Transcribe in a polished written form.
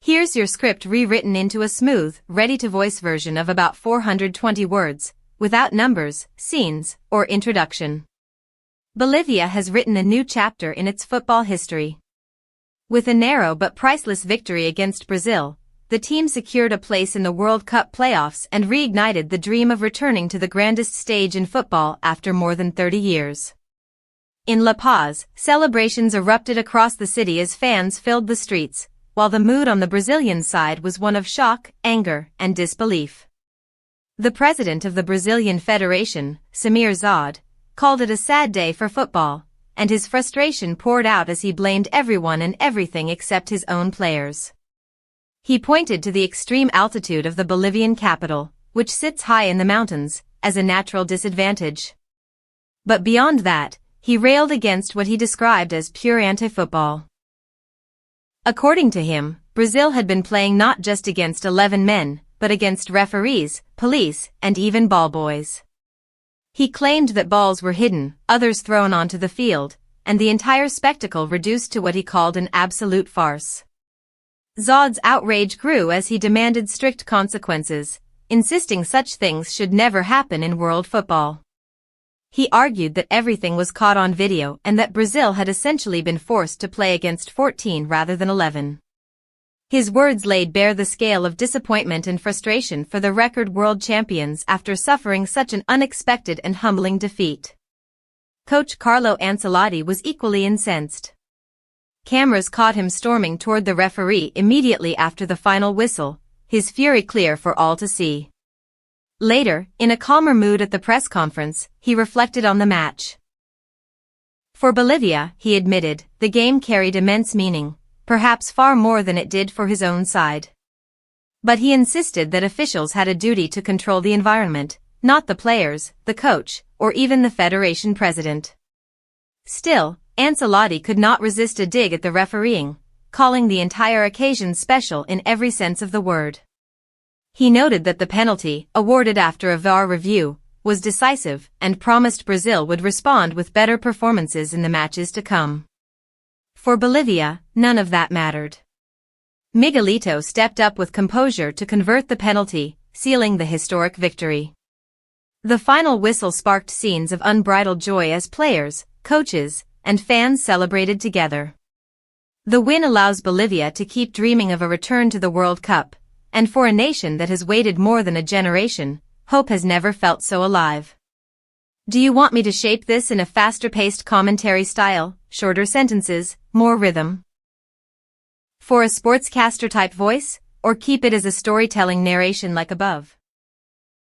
Here's your script rewritten into a smooth, ready-to-voice version of about 420 words, without numbers, scenes, or introduction. Bolivia has written a new chapter in its football history. With a narrow but priceless victory against Brazil, the team secured a place in the World Cup playoffs and reignited the dream of returning to the grandest stage in football after more than 30 years. In La Paz, celebrations erupted across the city as fans filled the streets, while the mood on the Brazilian side was one of shock, anger, and disbelief. The president of the Brazilian Federation, Samir Xaud, called it a sad day for football, and his frustration poured out as he blamed everyone and everything except his own players. He pointed to the extreme altitude of the Bolivian capital, which sits high in the mountains, as a natural disadvantage. But beyond that, he railed against what he described as pure anti-football. According to him, Brazil had been playing not just against 11 men, but against referees, police, and even ball boys. He claimed that balls were hidden, others thrown onto the field, and the entire spectacle reduced to what he called an absolute farce. Xaud's outrage grew as he demanded strict consequences, insisting such things should never happen in world football. He argued that everything was caught on video and that Brazil had essentially been forced to play against 14 rather than 11. His words laid bare the scale of disappointment and frustration for the record world champions after suffering such an unexpected and humbling defeat. Coach Carlo Ancelotti was equally incensed. Cameras caught him storming toward the referee immediately after the final whistle, his fury clear for all to see. Later, in a calmer mood at the press conference, he reflected on the match. For Bolivia, he admitted, the game carried immense meaning, perhaps far more than it did for his own side. But he insisted that officials had a duty to control the environment, not the players, the coach, or even the federation president. Still, Ancelotti could not resist a dig at the refereeing, calling the entire occasion special in every sense of the word. He noted that the penalty, awarded after a VAR review, was decisive and promised Brazil would respond with better performances in the matches to come. For Bolivia, none of that mattered. Miguelito stepped up with composure to convert the penalty, sealing the historic victory. The final whistle sparked scenes of unbridled joy as players, coaches, and fans celebrated together. The win allows Bolivia to keep dreaming of a return to the World Cup, and for a nation that has waited more than a generation, hope has never felt so alive. Do you want me to shape this in a faster-paced commentary style, shorter sentences, more rhythm? For a sportscaster-type voice, or keep it as a storytelling narration like above?